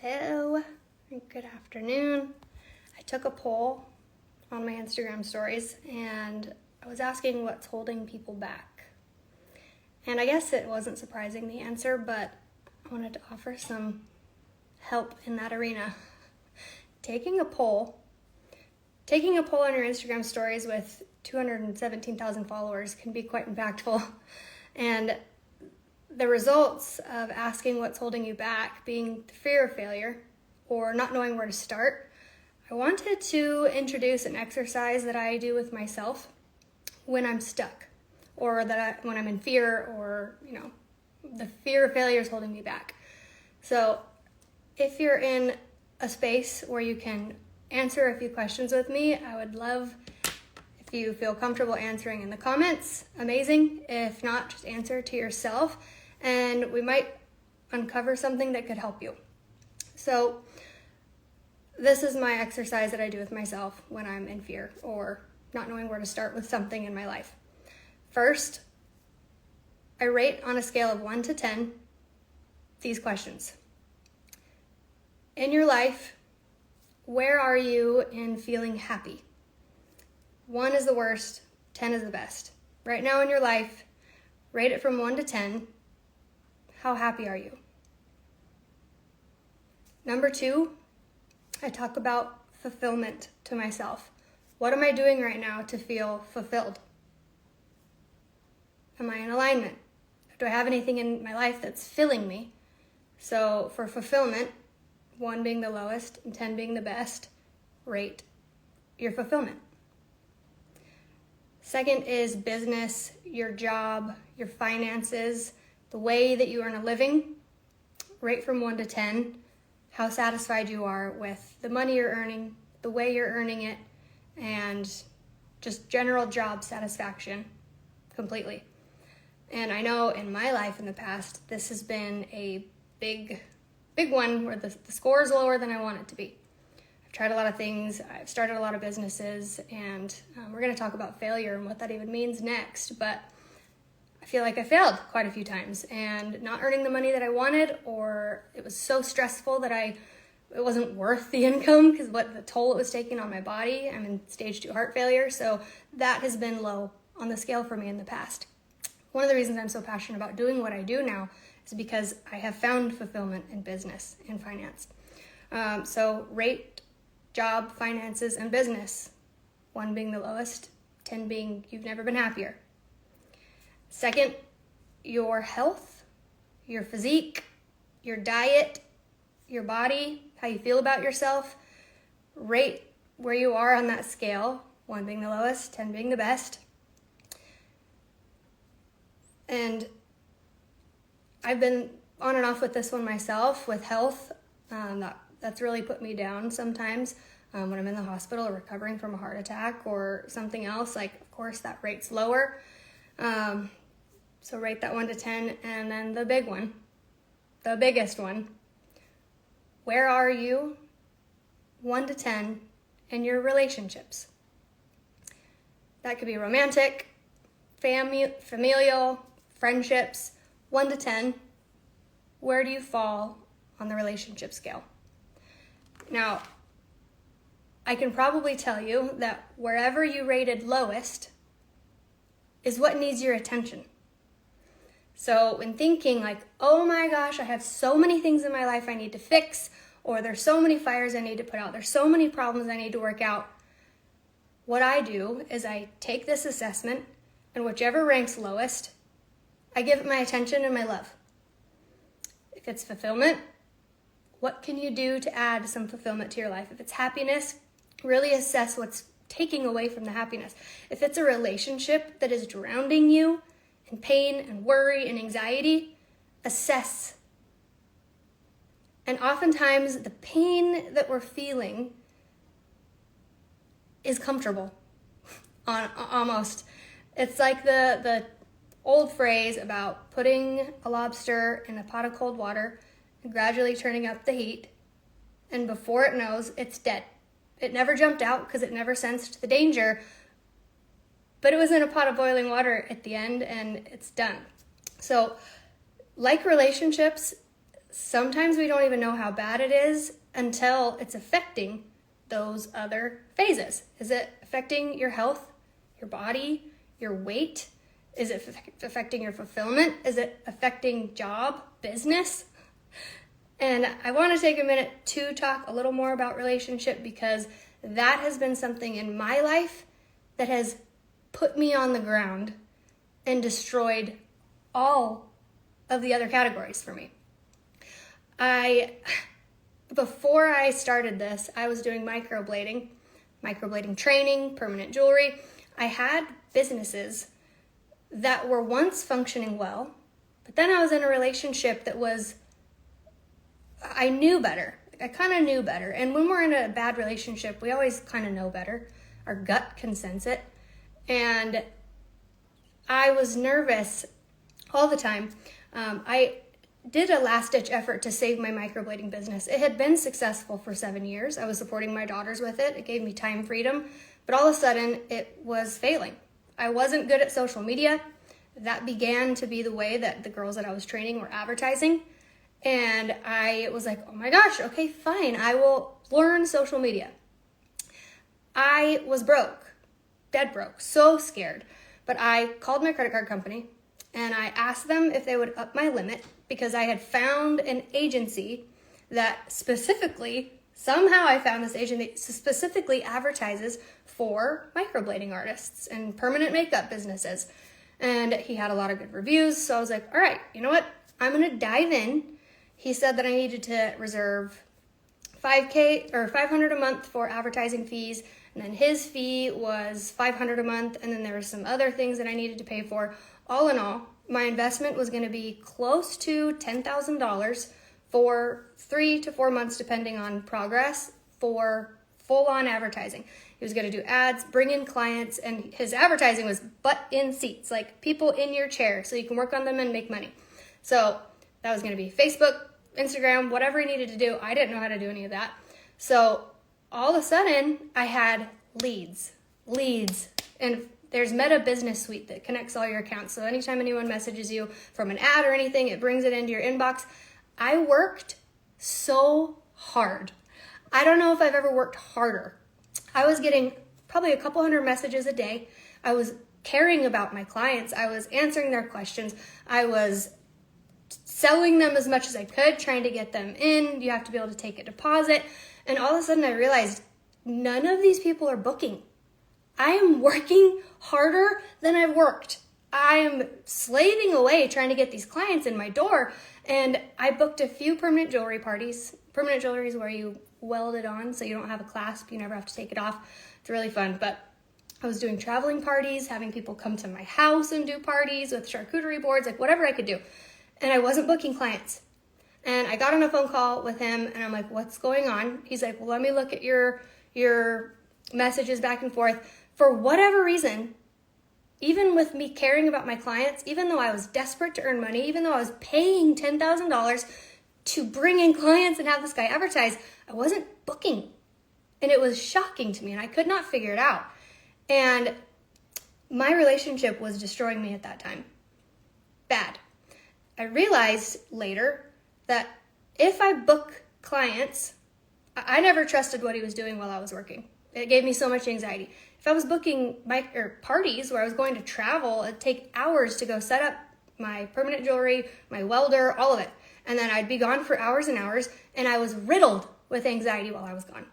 Hello, good afternoon. I took a poll on my Instagram stories and I was asking what's holding people back. And I guess it wasn't surprising the answer, but I wanted to offer some help in that arena. Taking a poll on your Instagram stories with 217,000 followers can be quite impactful. And the results of asking what's holding you back being the fear of failure or not knowing where to start, I wanted to introduce an exercise that I do with myself when I'm stuck or when I'm in fear or, the fear of failure is holding me back. So if you're in a space where you can answer a few questions with me, I would love if you feel comfortable answering in the comments. Amazing. If not, just answer to yourself and we might uncover something that could help you. So this is my exercise that I do with myself when I'm in fear or not knowing where to start with something in my life. First, I rate on a scale of 1 to 10 these questions. In your life, where are you in feeling happy? 1 is the worst, 10 is the best. Right now in your life, rate it from 1 to 10. How happy are you? Number 2, I talk about fulfillment to myself. What am I doing right now to feel fulfilled? Am I in alignment? Do I have anything in my life that's filling me? So for fulfillment, 1 being the lowest and 10 being the best, rate your fulfillment. Second is business, your job, your finances, the way that you earn a living. Rate from 1 to 10 how satisfied you are with the money you're earning, the way you're earning it, and just general job satisfaction completely. And I know in my life in the past, this has been a big one where the score is lower than I want it to be. I've tried a lot of things, I've started a lot of businesses, and we're going to talk about failure and what that even means next, but I feel like I failed quite a few times and not earning the money that I wanted, or it was so stressful that it wasn't worth the income because what the toll it was taking on my body. I'm in stage 2 heart failure, so that has been low on the scale for me in the past. One of the reasons I'm so passionate about doing what I do now is because I have found fulfillment in business and finance. So rate job, finances, and business. 1 being the lowest, 10 being you've never been happier. Second, your health, your physique, your diet, your body, how you feel about yourself. Rate where you are on that scale, 1 being the lowest, 10 being the best. And I've been on and off with this one myself, with health. That's really put me down sometimes when I'm in the hospital or recovering from a heart attack or something else. Of course, that rate's lower. So rate that 1 to 10. And then the big one, the biggest one. Where are you, 1 to 10, in your relationships? That could be romantic, familial, friendships. 1 to 10, where do you fall on the relationship scale? Now, I can probably tell you that wherever you rated lowest is what needs your attention. So when thinking oh my gosh, I have so many things in my life I need to fix, or there's so many fires I need to put out, there's so many problems I need to work out, what I do is I take this assessment, and whichever ranks lowest, I give it my attention and my love. If it's fulfillment, what can you do to add some fulfillment to your life? If it's happiness, really assess what's taking away from the happiness. If it's a relationship that is drowning you in pain and worry and anxiety, assess. And oftentimes the pain that we're feeling is comfortable, almost. It's like the old phrase about putting a lobster in a pot of cold water and gradually turning up the heat, and before it knows, it's dead. It never jumped out because it never sensed the danger, but it was in a pot of boiling water at the end and it's done. So like relationships, sometimes we don't even know how bad it is until it's affecting those other phases. Is it affecting your health, your body, your weight? Is it affecting your fulfillment? Is it affecting job, business? And I want to take a minute to talk a little more about relationship, because that has been something in my life that has put me on the ground and destroyed all of the other categories for me. Before I started this, I was doing microblading training, permanent jewelry. I had businesses that were once functioning well, but then I was in a relationship that I knew better. I kind of knew better. And when we're in a bad relationship, we always kind of know better. Our gut can sense it. And I was nervous all the time. I did a last-ditch effort to save my microblading business. It had been successful for 7 years. I was supporting my daughters with it. It gave me time freedom. But all of a sudden, it was failing. I wasn't good at social media. That began to be the way that the girls that I was training were advertising. And I was like, oh my gosh, okay, fine. I will learn social media. I was broke, dead broke, so scared. But I called my credit card company and I asked them if they would up my limit, because I had found an agency that somehow I found this agent that specifically advertises for microblading artists and permanent makeup businesses. And he had a lot of good reviews. So I was like, all right, you know what? I'm going to dive in. He said that I needed to reserve $500 or $500 a month for advertising fees. And then his fee was $500 a month. And then there were some other things that I needed to pay for. All in all, my investment was going to be close to $10,000 for 3 to 4 months, depending on progress, for full-on advertising. He was going to do ads, bring in clients, and his advertising was butt in seats, like people in your chair, so you can work on them and make money. So that was going to be Facebook, Instagram, whatever he needed to do. I didn't know how to do any of that. So all of a sudden, I had leads, and there's Meta Business Suite that connects all your accounts. So anytime anyone messages you from an ad or anything, it brings it into your inbox. I worked so hard. I don't know if I've ever worked harder. I was getting probably a couple hundred messages a day. I was caring about my clients. I was answering their questions. I was selling them as much as I could, trying to get them in. You have to be able to take a deposit. And all of a sudden I realized none of these people are booking. I am working harder than I've worked. I am slaving away trying to get these clients in my door. And I booked a few permanent jewelry parties. Permanent jewelry is where you weld it on so you don't have a clasp. You never have to take it off. It's really fun. But I was doing traveling parties, having people come to my house and do parties with charcuterie boards, like whatever I could do. And I wasn't booking clients. And I got on a phone call with him and I'm like, what's going on? He's like, well, let me look at your messages back and forth. For whatever reason, even with me caring about my clients, even though I was desperate to earn money, even though I was paying $10,000 to bring in clients and have this guy advertise, I wasn't booking. And it was shocking to me and I could not figure it out. And my relationship was destroying me at that time. Bad. I realized later that if I book clients, I never trusted what he was doing while I was working. It gave me so much anxiety. If I was booking parties where I was going to travel, it'd take hours to go set up my permanent jewelry, my welder, all of it. And then I'd be gone for hours and hours, and I was riddled with anxiety while I was gone.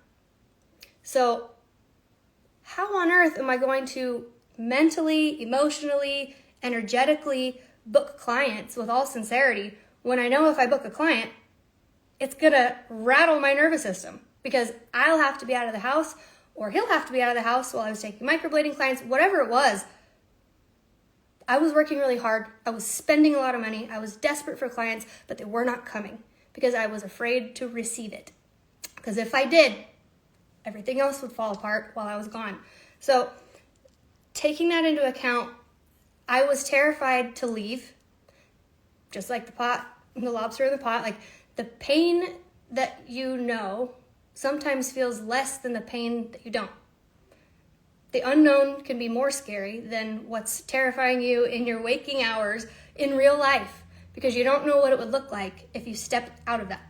So how on earth am I going to mentally, emotionally, energetically book clients with all sincerity when I know if I book a client, it's gonna rattle my nervous system because I'll have to be out of the house or he'll have to be out of the house while I was taking microblading clients, whatever it was. I was working really hard. I was spending a lot of money. I was desperate for clients, but they were not coming because I was afraid to receive it. Because if I did, everything else would fall apart while I was gone. So taking that into account, I was terrified to leave, just like the lobster in the pot. Like the pain that you know sometimes feels less than the pain that you don't. The unknown can be more scary than what's terrifying you in your waking hours in real life because you don't know what it would look like if you stepped out of that.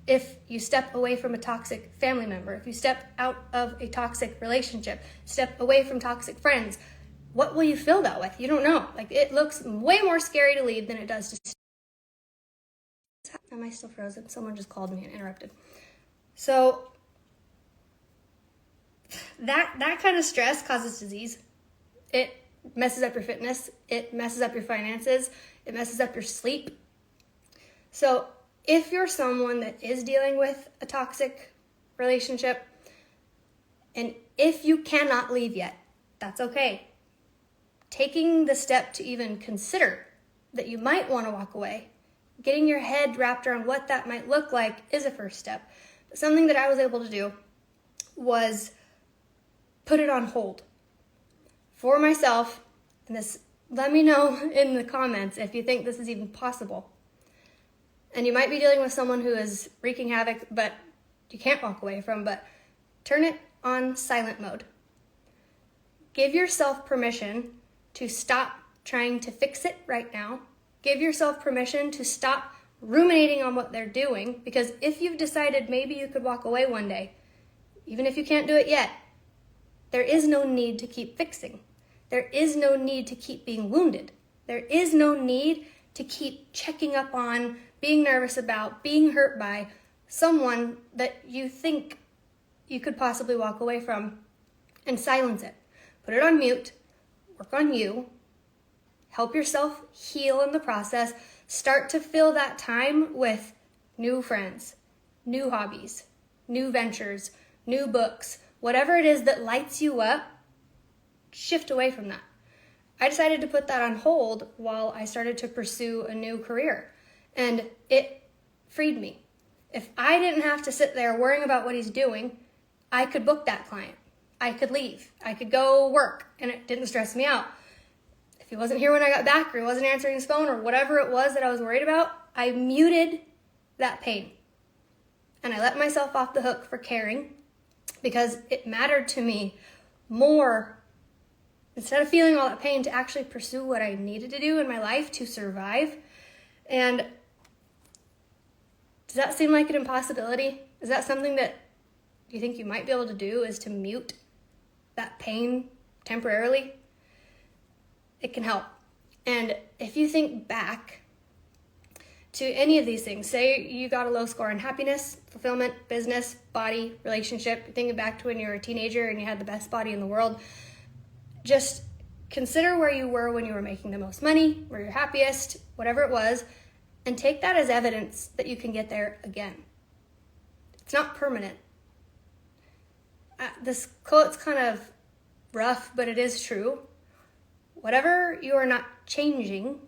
If you step away from a toxic family member, if you step out of a toxic relationship, step away from toxic friends, what will you fill that with? You don't know. Like, it looks way more scary to leave than it does to stay. Am I still frozen? Someone just called me and interrupted. So that kind of stress causes disease. It messes up your fitness. It messes up your finances. It messes up your sleep. So if you're someone that is dealing with a toxic relationship, and if you cannot leave yet, that's okay. Taking the step to even consider that you might want to walk away, getting your head wrapped around what that might look like is a first step. But something that I was able to do was put it on hold for myself. And this, let me know in the comments if you think this is even possible. And you might be dealing with someone who is wreaking havoc, but you can't walk away from, but turn it on silent mode. Give yourself permission to stop trying to fix it right now. Give yourself permission to stop ruminating on what they're doing, because if you've decided maybe you could walk away one day, even if you can't do it yet, there is no need to keep fixing. There is no need to keep being wounded. There is no need to keep checking up on, being nervous about, being hurt by someone that you think you could possibly walk away from, and silence it. Put it on mute, work on you, help yourself heal in the process, start to fill that time with new friends, new hobbies, new ventures, new books, whatever it is that lights you up, shift away from that. I decided to put that on hold while I started to pursue a new career, and it freed me. If I didn't have to sit there worrying about what he's doing, I could book that client. I could leave. I could go work, and it didn't stress me out. If he wasn't here when I got back, or he wasn't answering his phone, or whatever it was that I was worried about, I muted that pain. And I let myself off the hook for caring, because it mattered to me more, instead of feeling all that pain, to actually pursue what I needed to do in my life to survive. And does that seem like an impossibility? Is that something that you think you might be able to do, is to mute that pain temporarily? It can help. And if you think back to any of these things, say you got a low score on happiness, fulfillment, business, body, relationship, thinking back to when you were a teenager and you had the best body in the world, just consider where you were when you were making the most money, where you're happiest, whatever it was, and take that as evidence that you can get there again. It's not permanent. This quote's kind of rough, but it is true. Whatever you are not changing,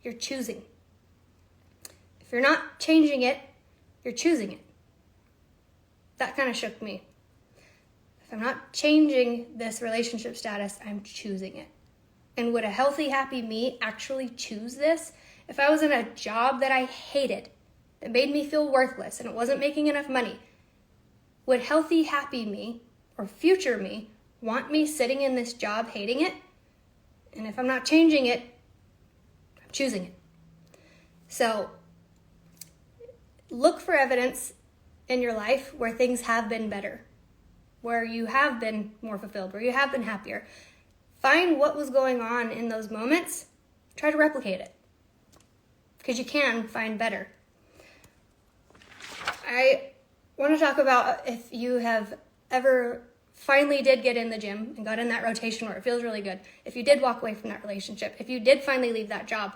you're choosing. If you're not changing it, you're choosing it. That kind of shook me. If I'm not changing this relationship status, I'm choosing it. And would a healthy, happy me actually choose this? If I was in a job that I hated, that made me feel worthless, and it wasn't making enough money, would healthy, happy me, or future me, want me sitting in this job hating it? And if I'm not changing it, I'm choosing it. So look for evidence in your life where things have been better, where you have been more fulfilled, where you have been happier. Find what was going on in those moments. Try to replicate it, because you can find better. I want to talk about if you have ever finally did get in the gym and got in that rotation where it feels really good. If you did walk away from that relationship, if you did finally leave that job,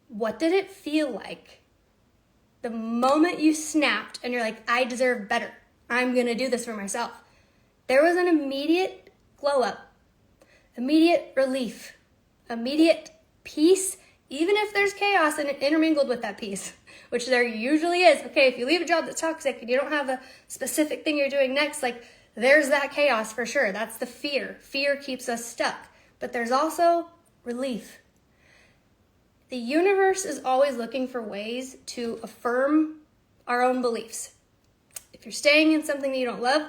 what did it feel like the moment you snapped and you're like, I deserve better. I'm going to do this for myself? There was an immediate glow up, immediate relief, immediate peace, even if there's chaos and intermingled with that peace, which there usually is. Okay, if you leave a job that's toxic and you don't have a specific thing you're doing next, like, there's that chaos for sure. That's the fear. Fear keeps us stuck. But there's also relief. The universe is always looking for ways to affirm our own beliefs. If you're staying in something that you don't love,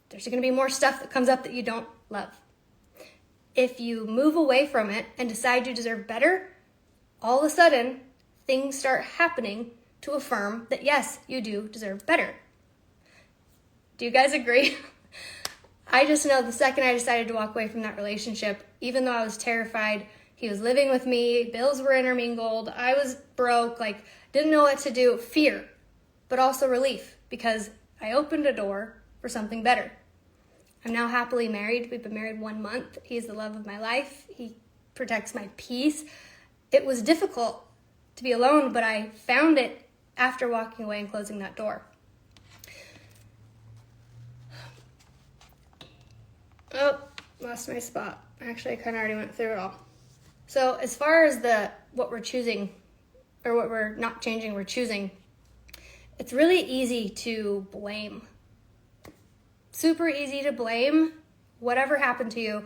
there's going to be more stuff that comes up that you don't love. If you move away from it and decide you deserve better, all of a sudden, things start happening to affirm that yes, you do deserve better. Do you guys agree? I just know the second I decided to walk away from that relationship, even though I was terrified, he was living with me, bills were intermingled, I was broke, like didn't know what to do, fear, but also relief because I opened a door for something better. I'm now happily married. We've been married 1 month. He's the love of my life. He protects my peace. It was difficult to be alone, but I found it after walking away and closing that door. Oh, lost my spot. Actually, I kind of already went through it all. So as far as what we're choosing, or what we're not changing, we're choosing, it's really easy to blame. Super easy to blame whatever happened to you.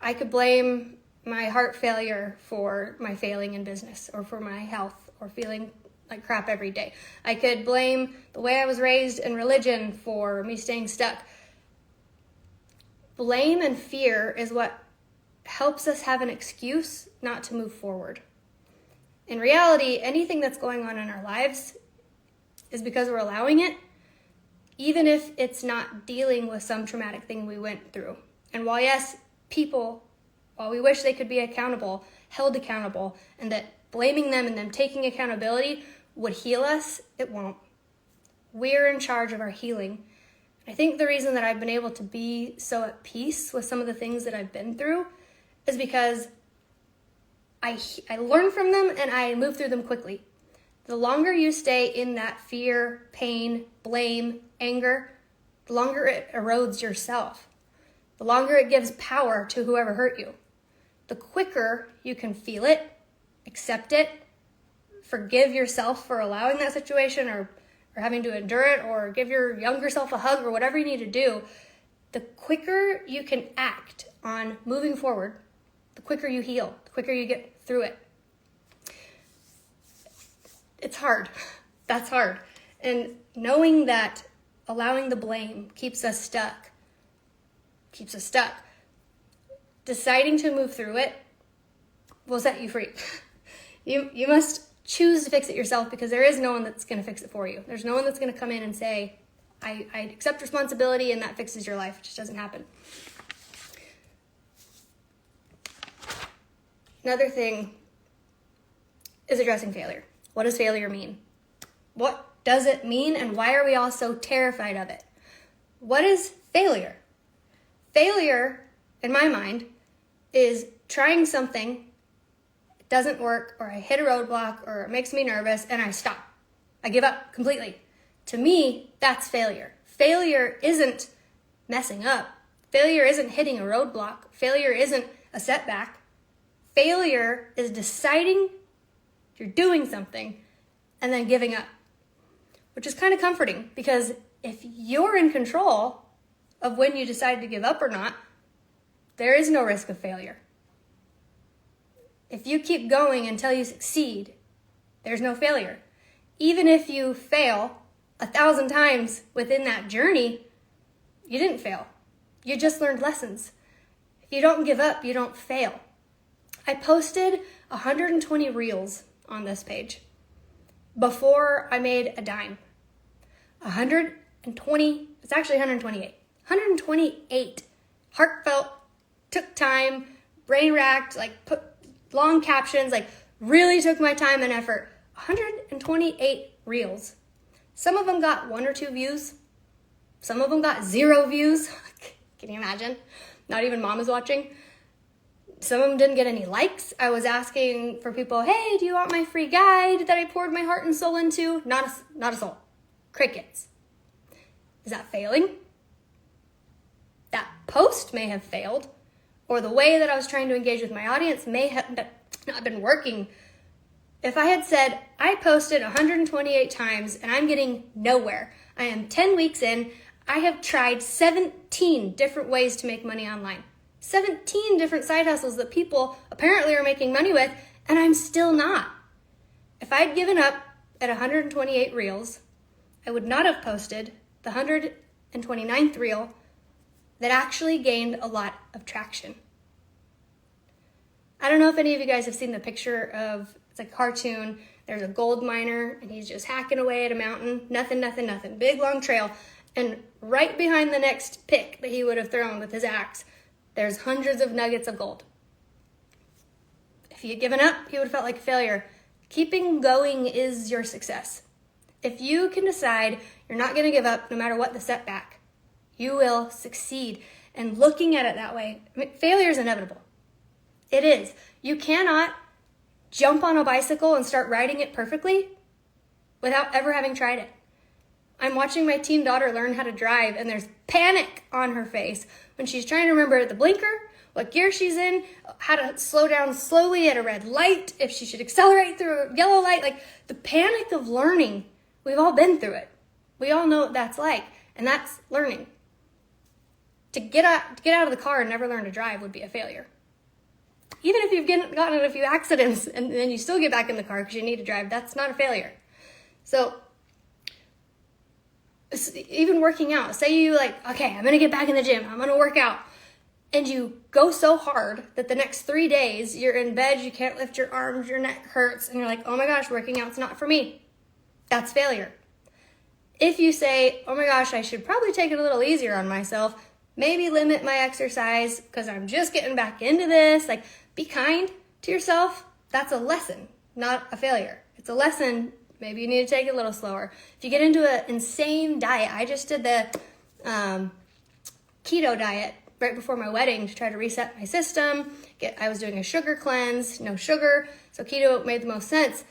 I could blame my heart failure for my failing in business, or for my health, or feeling like crap every day. I could blame the way I was raised in religion for me staying stuck. Blame and fear is what helps us have an excuse not to move forward. In reality, anything that's going on in our lives is because we're allowing it, even if it's not dealing with some traumatic thing we went through. And while yes, people, while we wish they could be accountable, held accountable, and that blaming them and them taking accountability would heal us, it won't. We're in charge of our healing. I think the reason that I've been able to be so at peace with some of the things that I've been through is because I learn from them and I move through them quickly. The longer you stay in that fear, pain, blame, anger, the longer it erodes yourself. The longer it gives power to whoever hurt you. The quicker you can feel it, accept it, forgive yourself for allowing that situation or having to endure it, or give your younger self a hug, or whatever you need to do, the quicker you can act on moving forward, the quicker you heal, the quicker you get through it. It's hard. That's hard. And knowing that allowing the blame keeps us stuck. Deciding to move through it will set you free. You must choose to fix it yourself, because there is no one that's going to fix it for you. There's no one that's going to come in and say, I accept responsibility and that fixes your life. It just doesn't happen. Another thing is addressing failure. What does failure mean? What does it mean, and why are we all so terrified of it? What is failure? Failure, in my mind, is trying something, it doesn't work, or I hit a roadblock, or it makes me nervous, and I stop. I give up completely. To me, that's failure. Failure isn't messing up. Failure isn't hitting a roadblock. Failure isn't a setback. Failure is deciding you're doing something and then giving up, which is kind of comforting, because if you're in control of when you decide to give up or not, there is no risk of failure. If you keep going until you succeed, there's no failure. Even if you fail 1,000 times within that journey, you didn't fail. You just learned lessons. If you don't give up, you don't fail. I posted 120 reels on this page before I made a dime. 120, it's actually 128. 128 heartfelt, took time, brain racked, like put long captions, like really took my time and effort. 128 reels. Some of them got 1 or 2 views. Some of them got 0 views. Can you imagine? Not even mom is watching. Some of them didn't get any likes. I was asking for people, hey, do you want my free guide that I poured my heart and soul into? Not a soul. Crickets. Is that failing? That post may have failed, or the way that I was trying to engage with my audience may have not been working. If I had said, I posted 128 times and I'm getting nowhere. I am 10 weeks in. I have tried 17 different ways to make money online. 17 different side hustles that people apparently are making money with, and I'm still not. If I'd given up at 128 reels, I would not have posted the 129th reel that actually gained a lot of traction. I don't know if any of you guys have seen the picture of, it's It's a cartoon. There's a gold miner, and he's just hacking away at a mountain. Nothing. Big, long trail. And right behind the next pick that he would have thrown with his axe, there's hundreds of nuggets of gold. If he had given up, he would have felt like a failure. Keeping going is your success. If you can decide you're not going to give up no matter what the setback, you will succeed. And looking at it that way, failure is inevitable. It is. You cannot jump on a bicycle and start riding it perfectly without ever having tried it. I'm watching my teen daughter learn how to drive, and there's panic on her face when she's trying to remember the blinker, what gear she's in, how to slow down slowly at a red light, if she should accelerate through a yellow light. Like, the panic of learning, we've all been through it. We all know what that's like, and that's learning. To get out of the car and never learn to drive would be a failure. Even if you've gotten in a few accidents and then you still get back in the car because you need to drive, that's not a failure. So even working out, say you okay, I'm going to get back in the gym, I'm going to work out. And you go so hard that the next 3 days you're in bed, you can't lift your arms, your neck hurts, and you're like, oh my gosh, working out's not for me. That's failure. If you say, oh my gosh, I should probably take it a little easier on myself, maybe limit my exercise because I'm just getting back into this. Be kind to yourself. That's a lesson, not a failure. It's a lesson. Maybe you need to take it a little slower. If you get into an insane diet, I just did the keto diet right before my wedding to try to reset my system. I was doing a sugar cleanse, no sugar, so keto made the most sense.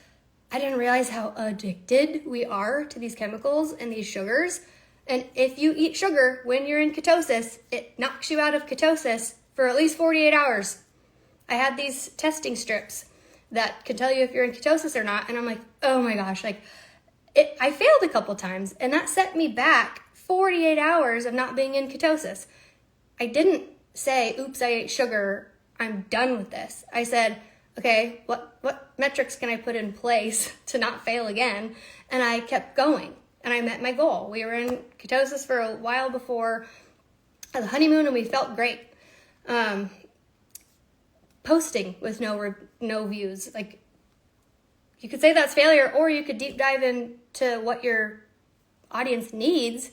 I didn't realize how addicted we are to these chemicals and these sugars. And if you eat sugar when you're in ketosis, it knocks you out of ketosis for at least 48 hours. I had these testing strips that can tell you if you're in ketosis or not. And I'm like, oh my gosh, I failed a couple times, and that set me back 48 hours of not being in ketosis. I didn't say, oops, I ate sugar, I'm done with this. I said, okay, what metrics can I put in place to not fail again? And I kept going, and I met my goal. We were in ketosis for a while before the honeymoon, and we felt great. Posting with no views. You could say that's failure, or you could deep dive into what your audience needs.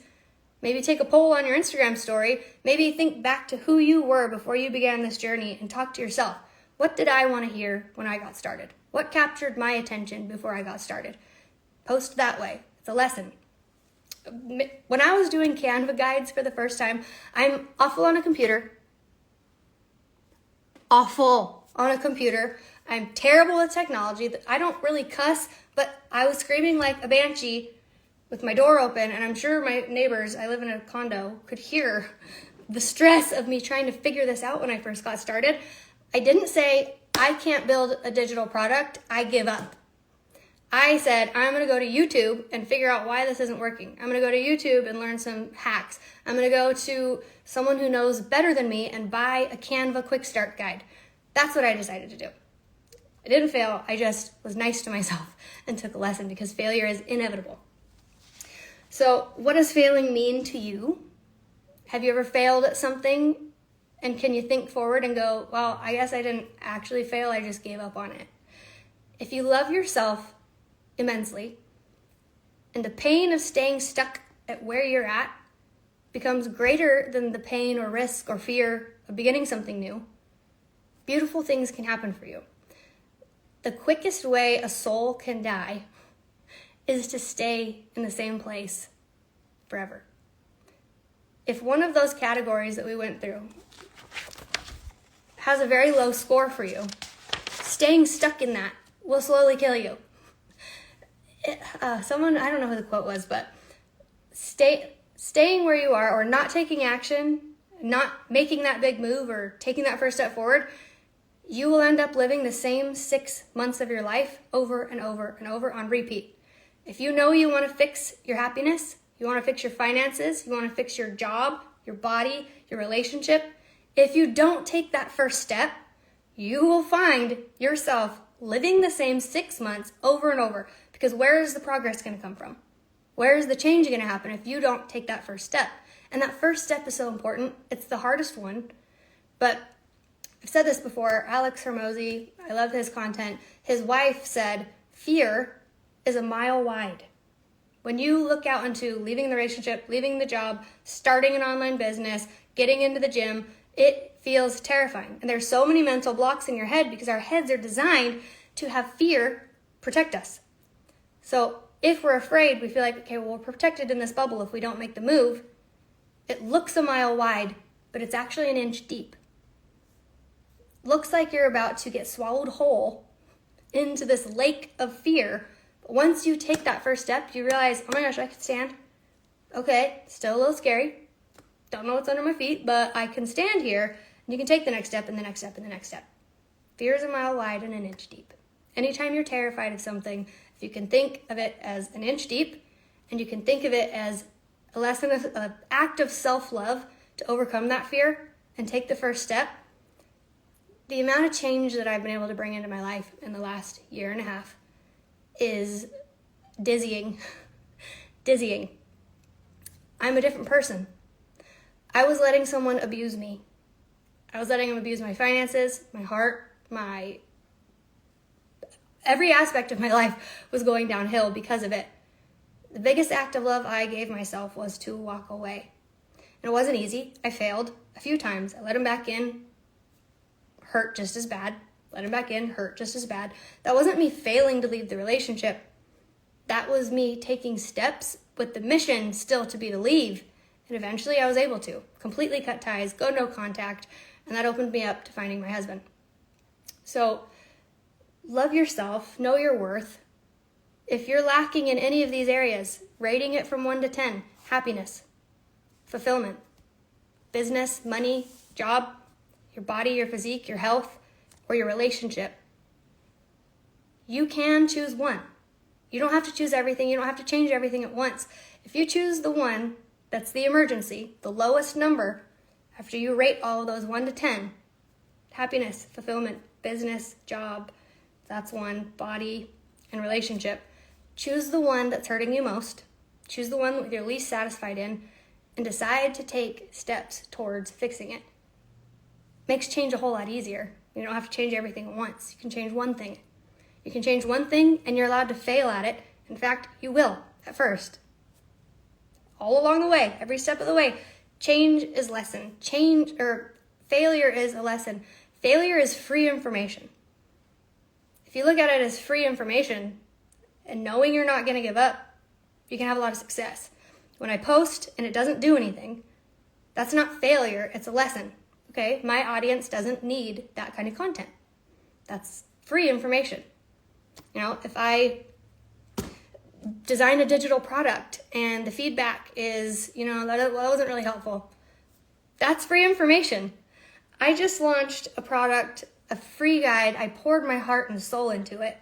Maybe take a poll on your Instagram story. Maybe think back to who you were before you began this journey and talk to yourself. What did I want to hear when I got started? What captured my attention before I got started? Post that way. It's a lesson. When I was doing Canva guides for the first time, I'm awful on a computer. I'm terrible with technology. I don't really cuss, but I was screaming like a banshee with my door open, and I'm sure my neighbors, I live in a condo, could hear the stress of me trying to figure this out when I first got started. I didn't say, I can't build a digital product, I give up. I said, I'm going to go to YouTube and figure out why this isn't working. I'm going to go to YouTube and learn some hacks. I'm going to go to someone who knows better than me and buy a Canva quick start guide. That's what I decided to do. I didn't fail. I just was nice to myself and took a lesson, because failure is inevitable. So what does failing mean to you? Have you ever failed at something? And can you think forward and go, well, I guess I didn't actually fail. I just gave up on it. If you love yourself immensely, and the pain of staying stuck at where you're at becomes greater than the pain or risk or fear of beginning something new, beautiful things can happen for you. The quickest way a soul can die is to stay in the same place forever. If one of those categories that we went through has a very low score for you, staying stuck in that will slowly kill you. Someone, I don't know who the quote was, but staying where you are, or not taking action, not making that big move or taking that first step forward, you will end up living the same 6 months of your life over and over and over on repeat. If you know you want to fix your happiness, you want to fix your finances, you want to fix your job, your body, your relationship, if you don't take that first step, you will find yourself living the same 6 months over and over. Because where is the progress going to come from? Where is the change going to happen if you don't take that first step? And that first step is so important. It's the hardest one. But I've said this before, Alex Hormozy, I love his content. His wife said, fear is a mile wide. When you look out into leaving the relationship, leaving the job, starting an online business, getting into the gym, it feels terrifying. And there's so many mental blocks in your head because our heads are designed to have fear protect us. So if we're afraid, we feel like, okay, well, we're protected in this bubble if we don't make the move. It looks a mile wide, but it's actually an inch deep. Looks like you're about to get swallowed whole into this lake of fear. But once you take that first step, you realize, oh my gosh, I can stand. Okay, still a little scary. Don't know what's under my feet, but I can stand here. And you can take the next step and the next step and the next step. Fear is a mile wide and an inch deep. Anytime you're terrified of something, if you can think of it as an inch deep, and you can think of it as a lesson of an act of self-love to overcome that fear and take the first step, the amount of change that I've been able to bring into my life in the last year and a half is dizzying. Dizzying. I'm a different person. I was letting someone abuse me. I was letting him abuse my finances, my heart, every aspect of my life was going downhill because of it. The biggest act of love I gave myself was to walk away. And it wasn't easy. I failed a few times. I let him back in, hurt just as bad. Let him back in, hurt just as bad. That wasn't me failing to leave the relationship. That was me taking steps with the mission still to be to leave. And eventually I was able to completely cut ties, go no contact, and that opened me up to finding my husband. So love yourself, know your worth. If you're lacking in any of these areas, rating it from 1 to 10, happiness, fulfillment, business, money, job, your body, your physique, your health, or your relationship, you can choose one. You don't have to choose everything. You don't have to change everything at once. If you choose the one that's the emergency, the lowest number, after you rate all of those 1 to 10, happiness, fulfillment, business, job, that's one, body, and relationship, choose the one that's hurting you most, choose the one that you're least satisfied in, and decide to take steps towards fixing it. Makes change a whole lot easier. You don't have to change everything at once. You can change one thing. You can change one thing and you're allowed to fail at it. In fact, you will at first. All along the way, every step of the way, change is lesson. Failure is a lesson. Failure is free information. If you look at it as free information and knowing you're not going to give up, you can have a lot of success. When I post and it doesn't do anything, that's not failure, it's a lesson. Okay, my audience doesn't need that kind of content. That's free information. You know, if I design a digital product and the feedback is, that wasn't really helpful, that's free information. I just launched a product, a free guide. I poured my heart and soul into it.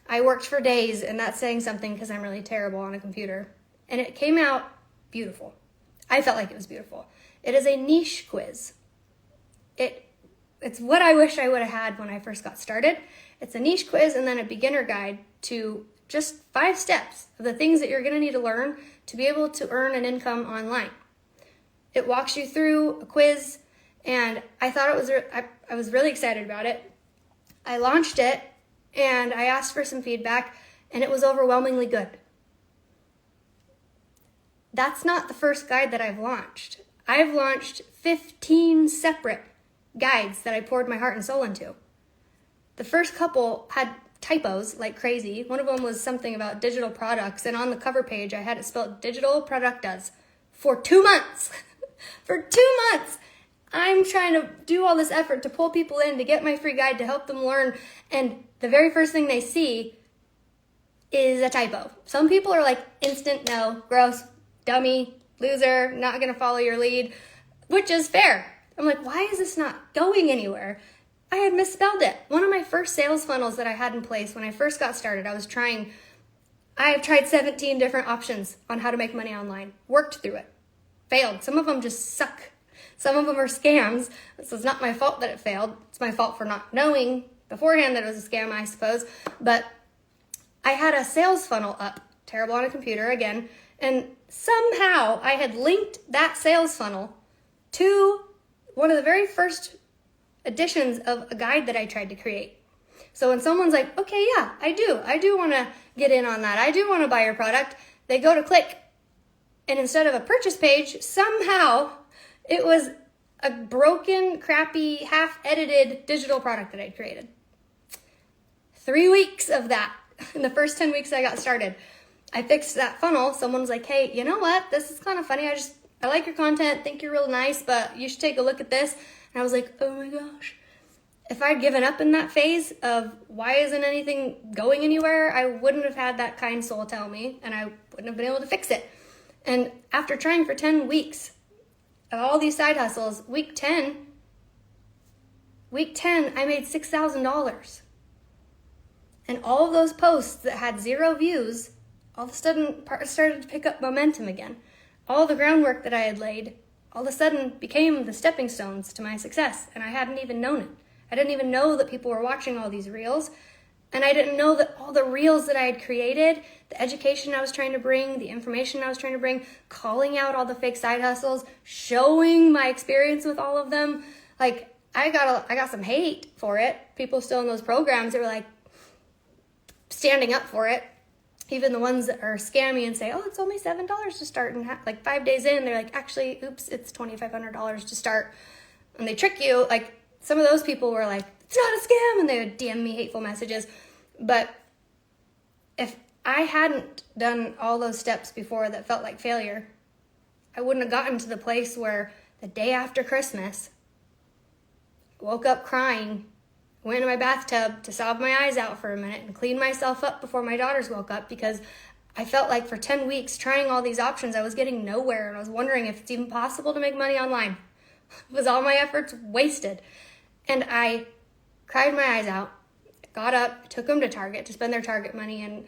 I worked for days, and that's saying something because I'm really terrible on a computer. And it came out beautiful. I felt like it was beautiful. It is a niche quiz. It's what I wish I would have had when I first got started. It's a niche quiz and then a beginner guide to just 5 steps of the things that you're going to need to learn to be able to earn an income online. It walks you through a quiz, and I thought I was really excited about it. I launched it, and I asked for some feedback, and it was overwhelmingly good. That's not the first guide that I've launched. I've launched 15 separate guides that I poured my heart and soul into. The first couple had typos like crazy. One of them was something about digital products, and on the cover page I had it spelled digital productas for 2 months. For 2 months, I'm trying to do all this effort to pull people in to get my free guide to help them learn, and the very first thing they see is a typo. Some people are like, instant no, gross, dummy, loser, not gonna follow your lead, which is fair. I'm like, why is this not going anywhere? I had misspelled it. One of my first sales funnels that I had in place when I first got started, I've tried 17 different options on how to make money online, worked through it, failed. Some of them just suck. Some of them are scams. So it's not my fault that it failed. It's my fault for not knowing beforehand that it was a scam, I suppose. But I had a sales funnel up, terrible on a computer again, and somehow I had linked that sales funnel to one of the very first editions of a guide that I tried to create. So when someone's like, okay, yeah, I do want to get in on that. I do want to buy your product. They go to click, and instead of a purchase page, somehow it was a broken, crappy, half-edited digital product that I'd created. 3 weeks of that. In the first 10 weeks I got started, I fixed that funnel. Someone was like, hey, you know what? This is kind of funny. I like your content, think you're real nice, but you should take a look at this. And I was like, oh my gosh. If I'd given up in that phase of why isn't anything going anywhere, I wouldn't have had that kind soul tell me, and I wouldn't have been able to fix it. And after trying for 10 weeks of all these side hustles, week 10, I made $6,000. And all of those posts that had 0 views, all of a sudden started to pick up momentum again. All the groundwork that I had laid, all of a sudden became the stepping stones to my success, and I hadn't even known it. I didn't even know that people were watching all these reels, and I didn't know that all the reels that I had created, the education I was trying to bring, the information I was trying to bring, calling out all the fake side hustles, showing my experience with all of them, like I got some hate for it. People still in those programs that were like standing up for it. Even the ones that are scammy and say, oh, it's only $7 to start, and like 5 days in, they're like, actually, oops, it's $2,500 to start. And they trick you. Like, some of those people were like, it's not a scam, and they would DM me hateful messages. But if I hadn't done all those steps before that felt like failure, I wouldn't have gotten to the place where the day after Christmas, woke up crying, went in my bathtub to sob my eyes out for a minute and clean myself up before my daughters woke up, because I felt like for 10 weeks trying all these options, I was getting nowhere, and I was wondering if it's even possible to make money online. Was all my efforts wasted? And I cried my eyes out, got up, took them to Target to spend their Target money, and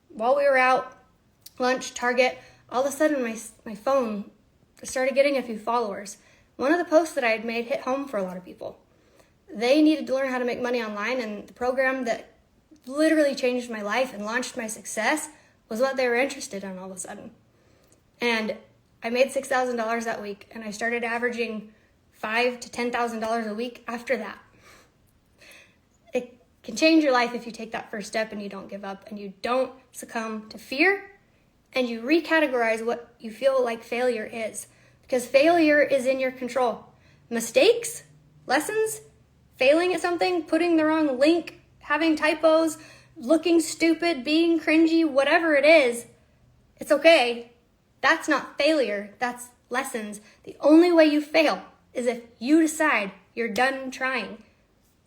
while we were out, lunch, Target, all of a sudden my phone started getting a few followers. One of the posts that I had made hit home for a lot of people. They needed to learn how to make money online, and the program that literally changed my life and launched my success was what they were interested in all of a sudden. And I made $6,000 that week, and I started averaging $5,000 to $10,000 a week after that. It can change your life if you take that first step and you don't give up and you don't succumb to fear, and you recategorize what you feel like failure is, because failure is in your control. Mistakes, lessons, failing at something, putting the wrong link, having typos, looking stupid, being cringy, whatever it is, it's okay. That's not failure, that's lessons. The only way you fail is if you decide you're done trying.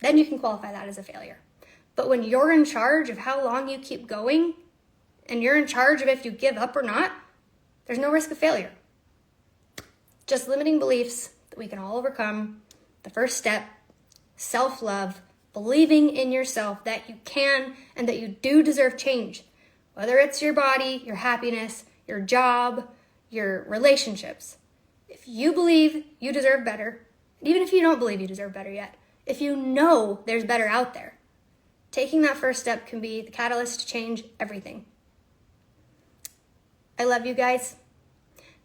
Then you can qualify that as a failure. But when you're in charge of how long you keep going, and you're in charge of if you give up or not, there's no risk of failure. Just limiting beliefs that we can all overcome. The first step, self-love, believing in yourself that you can and that you do deserve change. Whether it's your body, your happiness, your job, your relationships. If you believe you deserve better, and even if you don't believe you deserve better yet, if you know there's better out there, taking that first step can be the catalyst to change everything. I love you guys.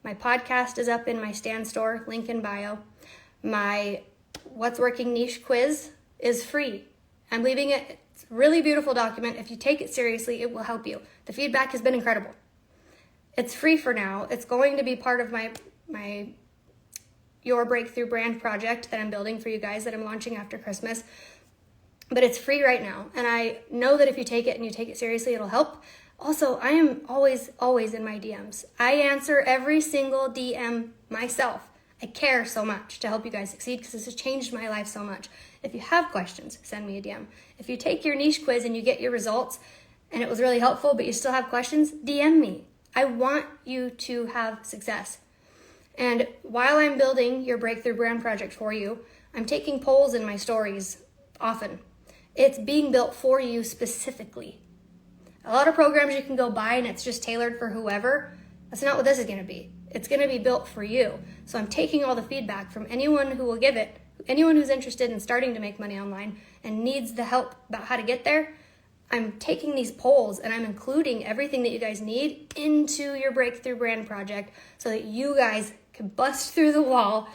My podcast is up in my Stan store, link in bio. My What's Working Niche quiz is free. I'm leaving it. It's a really beautiful document. If you take it seriously, it will help you. The feedback has been incredible. It's free for now. It's going to be part of my Your Breakthrough brand project that I'm building for you guys that I'm launching after Christmas. But it's free right now. And I know that if you take it and you take it seriously, it'll help. Also, I am always in my DMs. I answer every single DM myself. I care so much to help you guys succeed because this has changed my life so much. If you have questions, send me a DM. If you take your niche quiz and you get your results and it was really helpful, but you still have questions, DM me. I want you to have success. And while I'm building your breakthrough brand project for you, I'm taking polls in my stories often. It's being built for you specifically. A lot of programs you can go buy and it's just tailored for whoever. That's not what this is going to be. It's going to be built for you. So I'm taking all the feedback from anyone who will give it, anyone who's interested in starting to make money online and needs the help about how to get there. I'm taking these polls and I'm including everything that you guys need into your breakthrough brand project so that you guys can bust through the wall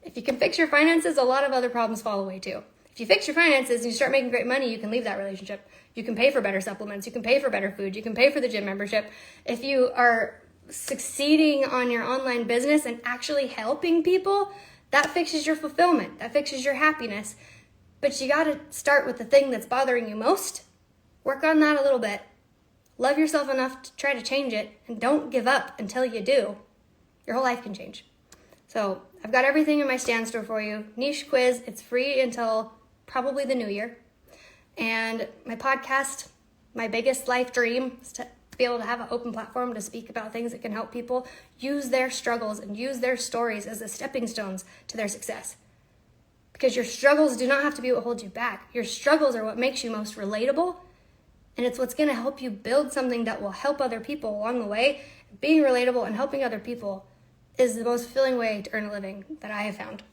If you can fix your finances, a lot of other problems fall away too. If you fix your finances and you start making great money, you can leave that relationship. You can pay for better supplements. You can pay for better food. You can pay for the gym membership. If you are succeeding on your online business and actually helping people, that fixes your fulfillment. That fixes your happiness. But you got to start with the thing that's bothering you most. Work on that a little bit. Love yourself enough to try to change it, and don't give up until you do. Your whole life can change. So I've got everything in my Stan store for you. Niche quiz, it's free until probably the new year. And my podcast, my biggest life dream is to be able to have an open platform to speak about things that can help people use their struggles and use their stories as the stepping stones to their success. Because your struggles do not have to be what holds you back. Your struggles are what makes you most relatable, and it's what's going to help you build something that will help other people along the way. Being relatable and helping other people is the most fulfilling way to earn a living that I have found.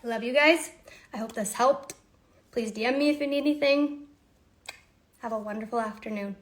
I love you guys. I hope this helped. Please DM me if you need anything. Have a wonderful afternoon.